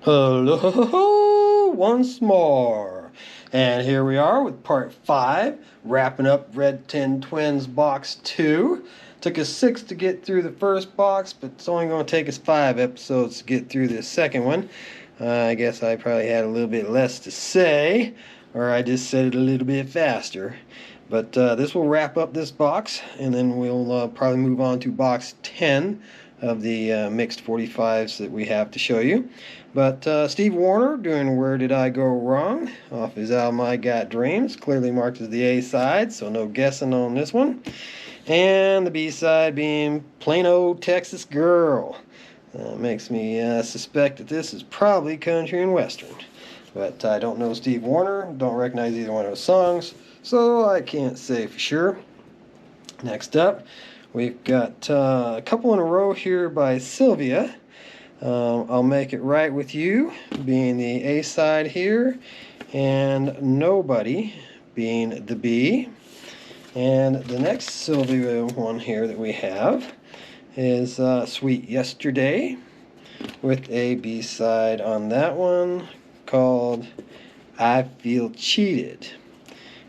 Hello once more. And here we are with part 5, wrapping up Red Tin Twins box 2. Took us 6 to get through the first box, but it's only going to take us 5 episodes to get through this second one. I guess I probably had a little bit less to say, or I just said it a little bit faster. But this will wrap up this box, and then we'll probably move on to box 10 of the mixed 45s that we have to show you. But Steve Wariner doing Where Did I Go Wrong off his album I Got Dreams, clearly marked as the A side, so no guessing on this one. And the B side being Plain Old Texas Girl. Makes me suspect that this is probably country and western. But I don't know Steve Wariner, don't recognize either one of his songs, so I can't say for sure. Next up, we've got a couple in a row here by Sylvia. I'll Make It Right With You being the A side here, and Nobody being the B. And the next Sylvia one here that we have is Sweet Yesterday, with a B side on that one called I Feel Cheated.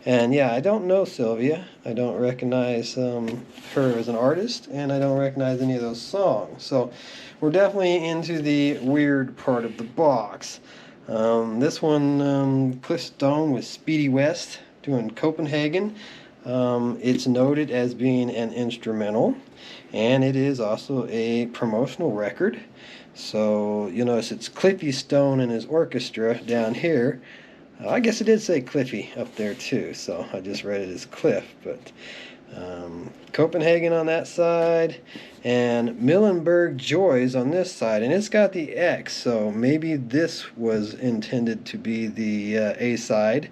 And yeah, I don't know Sylvia. I don't recognize her as an artist, and I don't recognize any of those songs. So we're definitely into the weird part of the box. This one, Cliff Stone with Speedy West doing Copenhagen. It's noted as being an instrumental, and it is also a promotional record. So you'll notice it's Cliffy Stone and his orchestra down here. I guess it did say Cliffy up there too, so I just read it as Cliff, but Copenhagen on that side, and Millenberg Joys on this side, and it's got the X, so maybe this was intended to be the A side,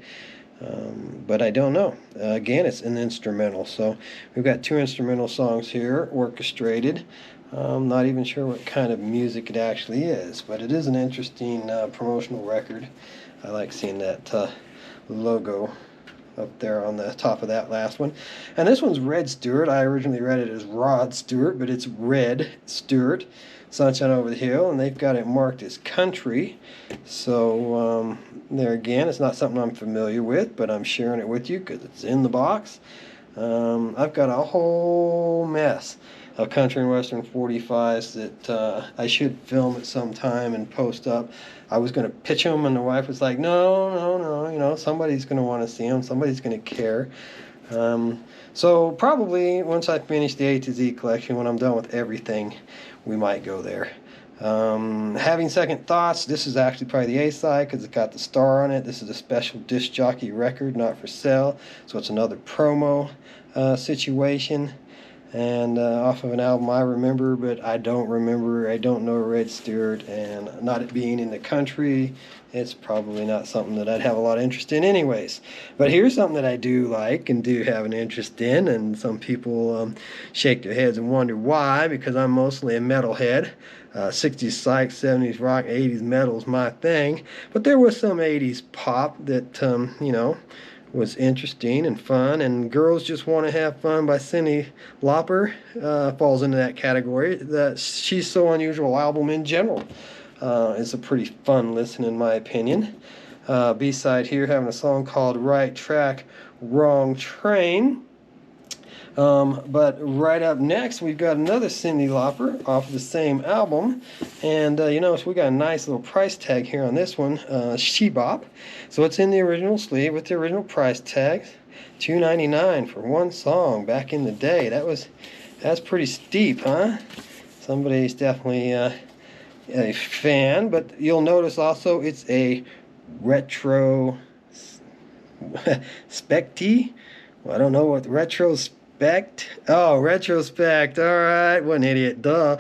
but I don't know. Again, it's an instrumental, so we've got 2 instrumental songs here, orchestrated. I'm not even sure what kind of music it actually is, but it is an interesting promotional record. I like seeing that logo up there on the top of that last one. And this one's Red Stewart. I originally read it as Rod Stewart, but it's Red Stewart, Sunshine Over the Hill, and they've got it marked as country. So there again, it's not something I'm familiar with, but I'm sharing it with you because it's in the box. I've got a whole mess of country and western 45s that I should film at some time and post up. I was going to pitch them, and the wife was like, no, somebody's going to want to see them, somebody's going to care. So probably once I finish the A to Z collection, when I'm done with everything, we might go there. Having Second Thoughts, this is actually probably the A side because it's got the star on it. This is a special disc jockey record, not for sale, so it's another promo situation. And off of an album I remember, but I don't remember. I don't know Red Stewart, and not it being in the country, it's probably not something that I'd have a lot of interest in anyways. But here's something that I do like and do have an interest in, and some people shake their heads and wonder why, because I'm mostly a metalhead. 60s psych, 70s rock, 80s metal is my thing. But there was some 80s pop that, was interesting and fun, and Girls Just Want to Have Fun by Cyndi Lauper falls into that category. That She's So Unusual album in general is a pretty fun listen in my opinion. B-side here having a song called Right Track, Wrong Train. But right up next, we've got another Cyndi Lauper off of the same album. And so we got a nice little price tag here on this one, She-Bop. So it's in the original sleeve with the original price tag, $2.99 for one song back in the day. That's pretty steep, huh? Somebody's definitely a fan. But you'll notice also it's a retro specty. Well, I don't know what retrospect. Oh, retrospect. All right, what an idiot. Duh.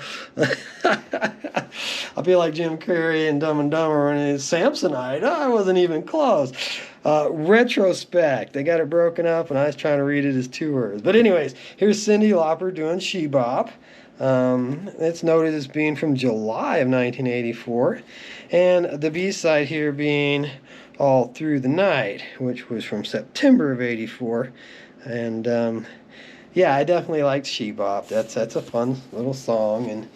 I feel like Jim Carrey and Dumb and Dumber and his Samsonite. I wasn't even close. Retrospect. They got it broken up, and I was trying to read it as 2 words. But anyways, here's Cyndi Lauper doing She-Bop. It's noted as being from July of 1984. And the B-side here being All Through the Night, which was from September of 84. And yeah, I definitely liked She-Bop. That's a fun little song, and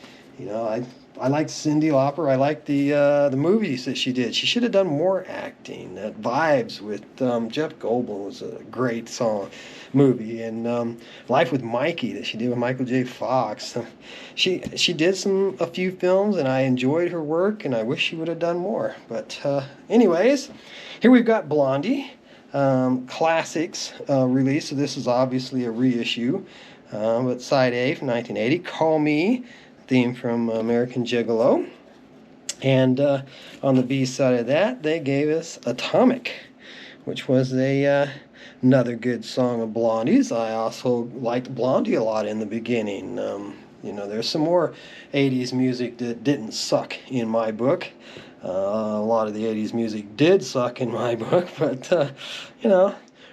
I I liked Cyndi Lauper. I liked the movies that she did. She should have done more acting. That Vibes with Jeff Goldblum was a great movie, and Life with Mikey that she did with Michael J. Fox. She did a few films, and I enjoyed her work, and I wish she would have done more. But anyways, here we've got Blondie. Classics release, so this is obviously a reissue, but side A from 1980, Call Me, theme from American Gigolo, and on the B side of that they gave us Atomic, which was another good song of Blondie's. I also liked Blondie a lot in the beginning. There's some more 80s music that didn't suck in my book. A lot of the 80s music did suck in my book, but,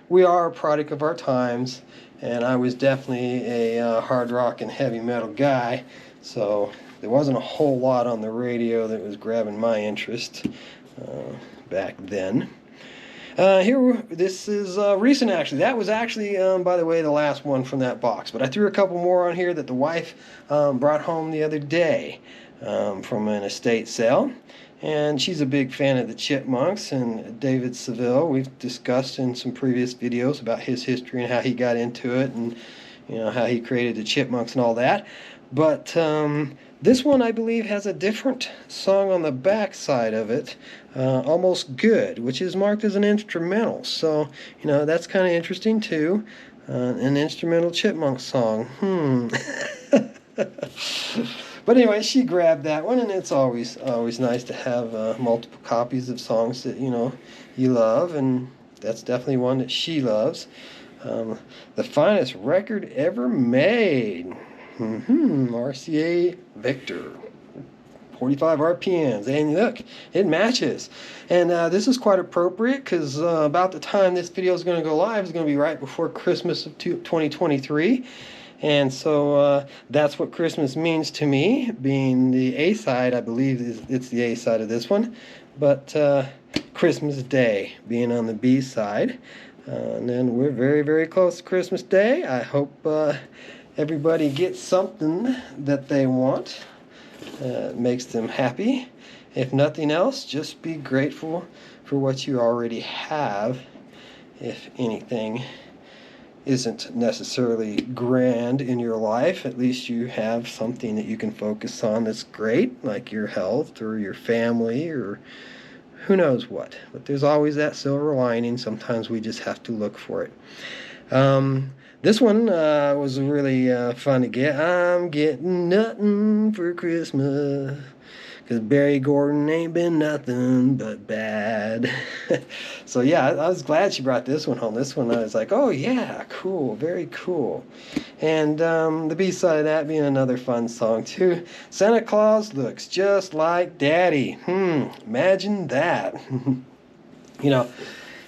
we are a product of our times, and I was definitely a hard rock and heavy metal guy, so there wasn't a whole lot on the radio that was grabbing my interest back then. This is recent, actually. That was actually, by the way, the last one from that box, but I threw a couple more on here that the wife brought home the other day from an estate sale. And she's a big fan of the Chipmunks and David Seville. We've discussed in some previous videos about his history and how he got into it, and how he created the Chipmunks and all that. But this one, I believe, has a different song on the back side of it, Almost Good, which is marked as an instrumental. So, that's kind of interesting too. An instrumental Chipmunk song. But anyway, she grabbed that one, and it's always nice to have multiple copies of songs that you love, and that's definitely one that she loves. The finest record ever made. RCA Victor. 45 RPMs, and look, it matches. And this is quite appropriate because about the time this video is going to go live is going to be right before Christmas of 2023. And so that's what Christmas means to me, being the A-side. I believe it's the A-side of this one, but Christmas Day being on the B-side. And then we're very, very close to Christmas Day. I hope everybody gets something that they want. Makes them happy. If nothing else, just be grateful for what you already have, if anything isn't necessarily grand in your life. At least you have something that you can focus on that's great, like your health or your family or who knows what. But there's always that silver lining. Sometimes we just have to look for it. This one was really fun to get. I'm getting nothing for Christmas, 'cause Barry Gordon ain't been nothing but bad. So yeah, I was glad she brought this one home. This one I was like, oh yeah, cool, very cool. And the B-side of that being another fun song too. Santa Claus looks just like Daddy. Imagine that.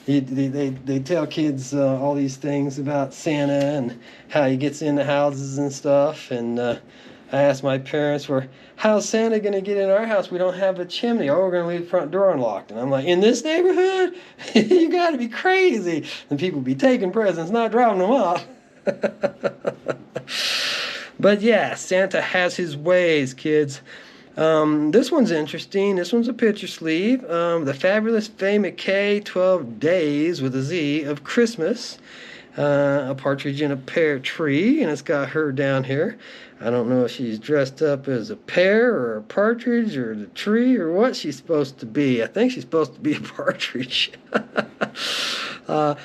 They tell kids all these things about Santa and how he gets into houses and stuff, and I asked my parents, how's Santa going to get in our house? We don't have a chimney. Oh, we're going to leave the front door unlocked. And I'm like, in this neighborhood? You got to be crazy. And people be taking presents, not dropping them off. But yeah, Santa has his ways, kids. This one's interesting. This one's a picture sleeve. The Fabulous Faye McKay 12 Days with a Z of Christmas. A partridge in a pear tree, and it's got her down here. I don't know if she's dressed up as a pear or a partridge or the tree or what she's supposed to be. I think she's supposed to be a partridge.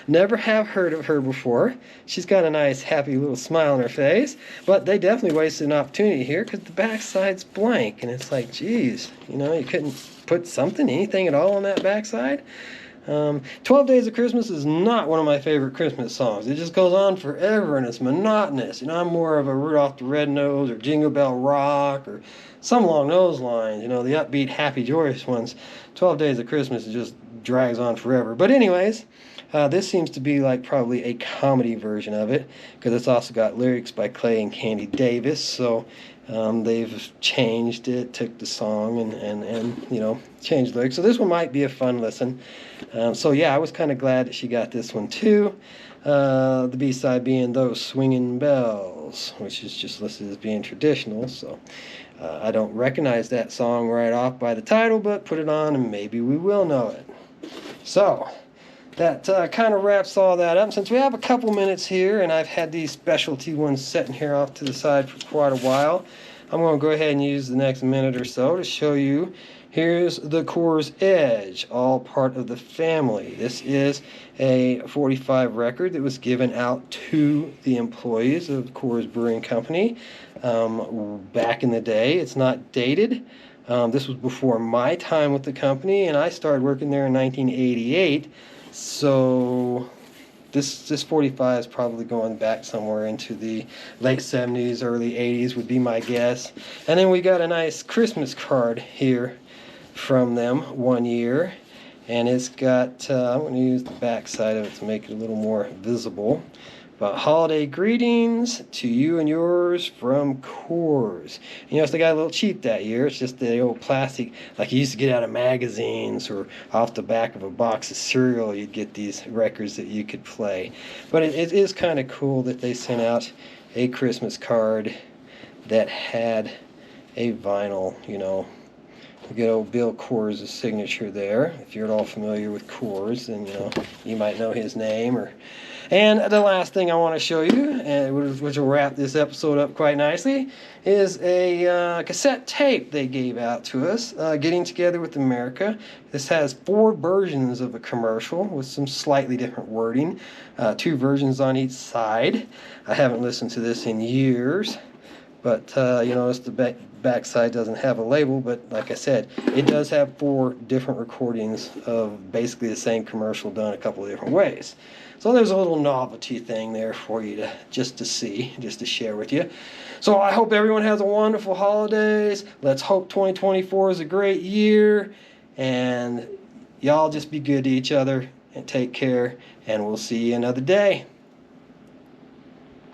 Never have heard of her before. She's got a nice happy little smile on her face, but they definitely wasted an opportunity here because the backside's blank, and it's like, geez, you couldn't put anything at all on that backside. 12 Days of Christmas is not one of my favorite Christmas songs. It just goes on forever and it's monotonous. I'm more of a Rudolph the Red-Nosed or Jingle Bell Rock or some along those lines, the upbeat, happy, joyous ones. 12 Days of Christmas just drags on forever. But anyways, this seems to be like probably a comedy version of it because it's also got lyrics by Clay and Candy Davis. So they've changed it, took the song and changed lyrics. So this one might be a fun listen. So yeah, I was kind of glad that she got this one too. The B-side being Those Swinging Bells, which is just listed as being traditional. So I don't recognize that song right off by the title, but put it on and maybe we will know it. So, that kind of wraps all that up. Since we have a couple minutes here, and I've had these specialty ones sitting here off to the side for quite a while, I'm going to go ahead and use the next minute or so to show you. Here's the Coors Edge, all part of the family. This is a 45 record that was given out to the employees of Coors Brewing Company back in the day. It's not dated. This was before my time with the company, and I started working there in 1988. So this 45 is probably going back somewhere into the late 70s, early 80s would be my guess. And then we got a nice Christmas card here from them one year, and it's got I'm going to use the back side of it to make it a little more visible, but holiday greetings to you and yours from Coors. You notice they got a little cheap that year. It's just the old plastic like you used to get out of magazines or off the back of a box of cereal. You'd get these records that you could play, but it is kind of cool that they sent out a Christmas card that had a vinyl, you know. Good old Bill Coors' signature there. If you're at all familiar with Coors, then you might know his name. And the last thing I want to show you, and which will wrap this episode up quite nicely, is a cassette tape they gave out to us, Getting Together with America. This has 4 versions of a commercial with some slightly different wording, 2 versions on each side. I haven't listened to this in years, but you notice the backside doesn't have a label, but like I said, it does have 4 different recordings of basically the same commercial done a couple of different ways. So there's a little novelty thing there for you to see, just to share with you. So I hope everyone has a wonderful holidays. Let's hope 2024 is a great year, and y'all just be good to each other and take care, and we'll see you another day.